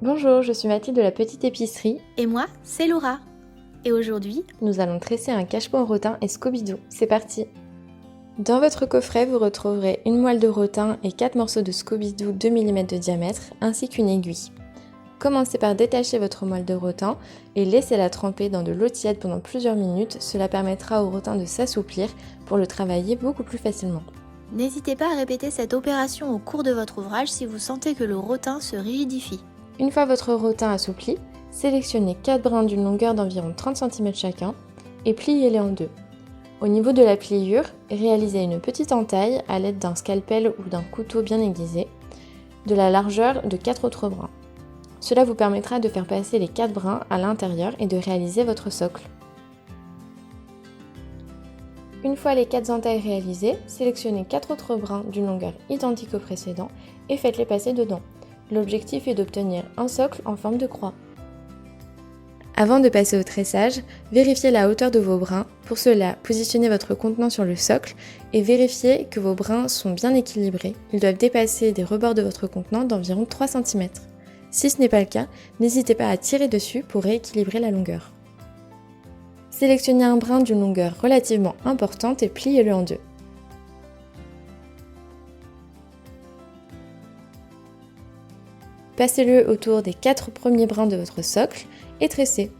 Bonjour, je suis Mathilde de la Petite Épicerie. Et moi, c'est Laura. Et aujourd'hui, nous allons tresser un cache-pot en rotin et Scooby-Doo. C'est parti! Dans votre coffret, vous retrouverez une moelle de rotin et 4 morceaux de Scooby-Doo 2 mm de diamètre, ainsi qu'une aiguille. Commencez par détacher votre moelle de rotin et laissez-la tremper dans de l'eau tiède pendant plusieurs minutes. Cela permettra au rotin de s'assouplir pour le travailler beaucoup plus facilement. n'hésitez pas à répéter cette opération au cours de votre ouvrage si vous sentez que le rotin se rigidifie. Une fois votre rotin assoupli, sélectionnez 4 brins d'une longueur d'environ 30 cm chacun et pliez-les en deux. Au niveau de la pliure, réalisez une petite entaille à l'aide d'un scalpel ou d'un couteau bien aiguisé, de la largeur de 4 autres brins. Cela vous permettra de faire passer les 4 brins à l'intérieur et de réaliser votre socle. Une fois les 4 entailles réalisées, sélectionnez 4 autres brins d'une longueur identique au précédent et faites-les passer dedans. L'objectif est d'obtenir un socle en forme de croix. Avant de passer au tressage, vérifiez la hauteur de vos brins. Pour cela, positionnez votre contenant sur le socle et vérifiez que vos brins sont bien équilibrés. Ils doivent dépasser des rebords de votre contenant d'environ 3 cm. Si ce n'est pas le cas, n'hésitez pas à tirer dessus pour rééquilibrer la longueur. Sélectionnez un brin d'une longueur relativement importante et pliez-le en deux. Passez-le autour des 4 premiers brins de votre socle et tressez.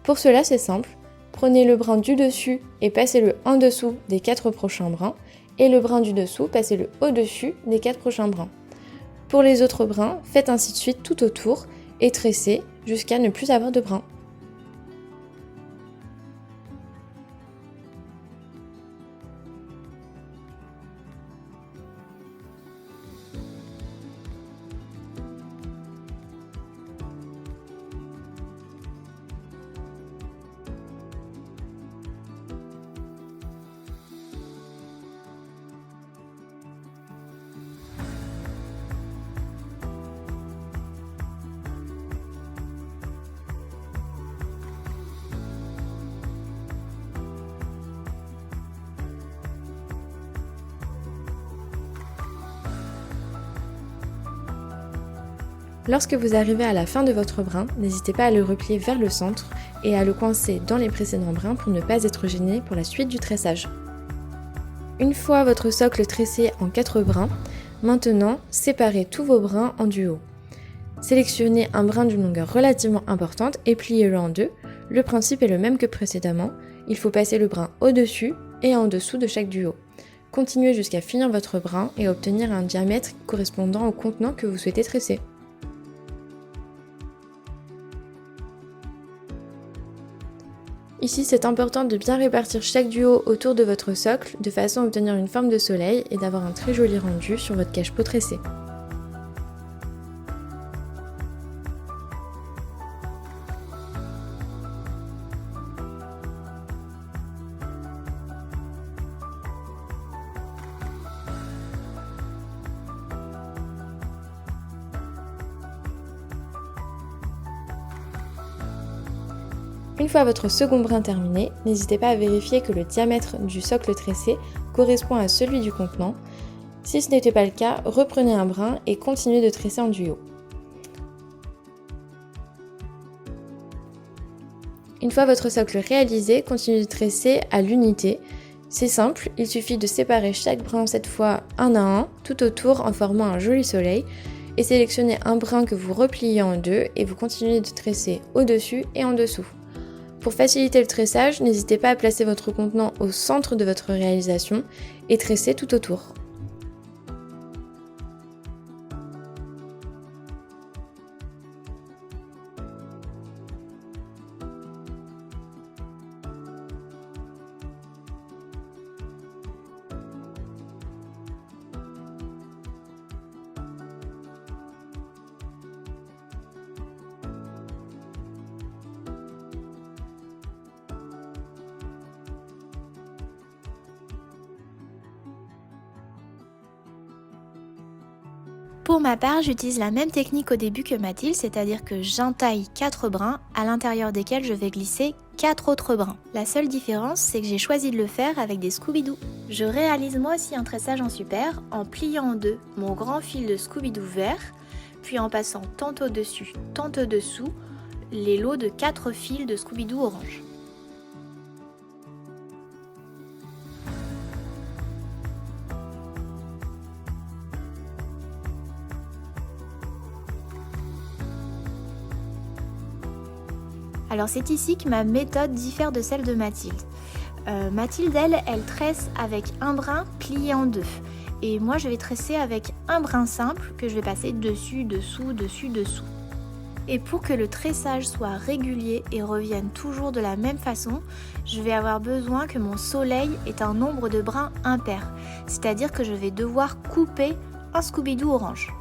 Pour cela, c'est simple. Prenez le brin du dessus et passez-le en dessous des 4 prochains brins et le brin du dessous, passez-le au-dessus des 4 prochains brins. Pour les autres brins, faites ainsi de suite tout autour et tressez jusqu'à ne plus avoir de brins. Lorsque vous arrivez à la fin de votre brin, n'hésitez pas à le replier vers le centre et à le coincer dans les précédents brins pour ne pas être gêné pour la suite du tressage. Une fois votre socle tressé en 4 brins, maintenant séparez tous vos brins en duo. Sélectionnez un brin d'une longueur relativement importante et pliez-le en deux. Le principe est le même que précédemment, il faut passer le brin au-dessus et en dessous de chaque duo. Continuez jusqu'à finir votre brin et obtenir un diamètre correspondant au contenant que vous souhaitez tresser. Ici, c'est important de bien répartir chaque duo autour de votre socle de façon à obtenir une forme de soleil et d'avoir un très joli rendu sur votre cache-pot tressé. Une fois votre second brin terminé, n'hésitez pas à vérifier que le diamètre du socle tressé correspond à celui du contenant. Si ce n'était pas le cas, reprenez un brin et continuez de tresser en duo. Une fois votre socle réalisé, continuez de tresser à l'unité. C'est simple, il suffit de séparer chaque brin cette fois un à un, tout autour en formant un joli soleil, et sélectionnez un brin que vous repliez en deux et vous continuez de tresser au-dessus et en dessous. Pour faciliter le tressage, n'hésitez pas à placer votre contenant au centre de votre réalisation et tresser tout autour. Pour ma part, j'utilise la même technique au début que Mathilde, c'est-à-dire que j'entaille 4 brins à l'intérieur desquels je vais glisser 4 autres brins. La seule différence, c'est que j'ai choisi de le faire avec des Scooby-Doo. Je réalise moi aussi un tressage en super en pliant en deux mon grand fil de Scooby-Doo vert, puis en passant tantôt dessus, tantôt dessous, les lots de 4 fils de Scooby-Doo orange. Alors c'est ici que ma méthode diffère de celle de Mathilde. Mathilde, elle tresse avec un brin plié en deux. Et moi, je vais tresser avec un brin simple que je vais passer dessus, dessous, dessus, dessous. Et pour que le tressage soit régulier et revienne toujours de la même façon, je vais avoir besoin que mon soleil ait un nombre de brins impair. C'est-à-dire que je vais devoir couper un Scooby-Doo orange.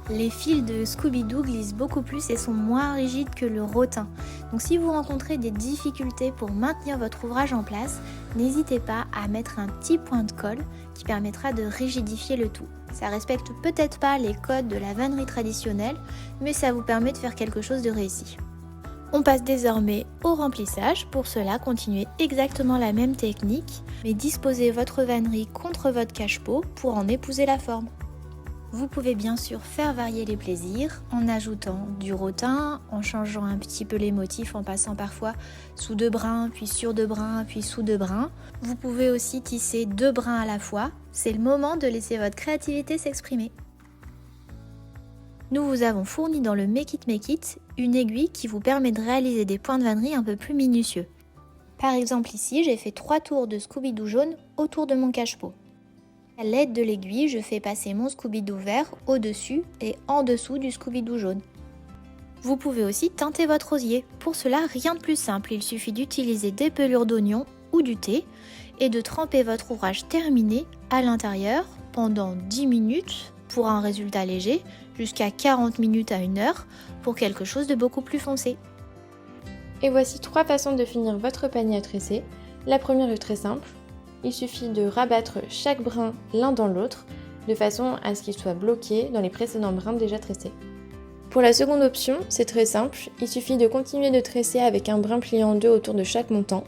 Les fils de Scooby-Doo glissent beaucoup plus et sont moins rigides que le rotin. Donc si vous rencontrez des difficultés pour maintenir votre ouvrage en place, n'hésitez pas à mettre un petit point de colle qui permettra de rigidifier le tout. Ça respecte peut-être pas les codes de la vannerie traditionnelle, mais ça vous permet de faire quelque chose de réussi. On passe désormais au remplissage. Pour cela, continuez exactement la même technique, mais disposez votre vannerie contre votre cache-pot pour en épouser la forme. Vous pouvez bien sûr faire varier les plaisirs en ajoutant du rotin, en changeant un petit peu les motifs, en passant parfois sous 2 brins, puis sur 2 brins, puis sous 2 brins. Vous pouvez aussi tisser 2 brins à la fois. C'est le moment de laisser votre créativité s'exprimer. Nous vous avons fourni dans le Make It une aiguille qui vous permet de réaliser des points de vannerie un peu plus minutieux. Par exemple ici, j'ai fait 3 tours de Scooby-Doo jaune autour de mon cache-pot. À l'aide de l'aiguille, je fais passer mon Scooby-Doo vert au-dessus et en dessous du Scooby-Doo jaune. Vous pouvez aussi teinter votre rosier. Pour cela, rien de plus simple, il suffit d'utiliser des pelures d'oignon ou du thé et de tremper votre ouvrage terminé à l'intérieur pendant 10 minutes pour un résultat léger, jusqu'à 40 minutes à 1 heure pour quelque chose de beaucoup plus foncé. Et voici 3 façons de finir votre panier à tresser. La première est très simple. Il suffit de rabattre chaque brin l'un dans l'autre, de façon à ce qu'il soit bloqué dans les précédents brins déjà tressés. Pour la seconde option, c'est très simple, il suffit de continuer de tresser avec un brin plié en deux autour de chaque montant.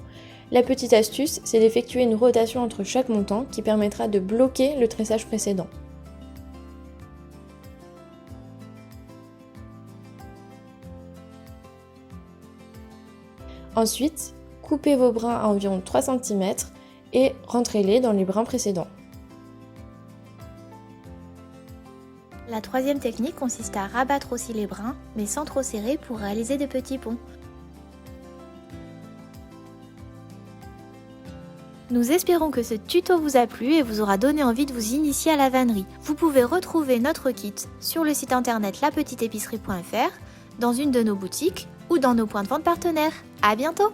La petite astuce, c'est d'effectuer une rotation entre chaque montant qui permettra de bloquer le tressage précédent. Ensuite, coupez vos brins à environ 3 cm et rentrez-les dans les brins précédents. La troisième technique consiste à rabattre aussi les brins, mais sans trop serrer pour réaliser des petits ponts. Nous espérons que ce tuto vous a plu et vous aura donné envie de vous initier à la vannerie. Vous pouvez retrouver notre kit sur le site internet lapetiteépicerie.fr, dans une de nos boutiques ou dans nos points de vente partenaires. À bientôt!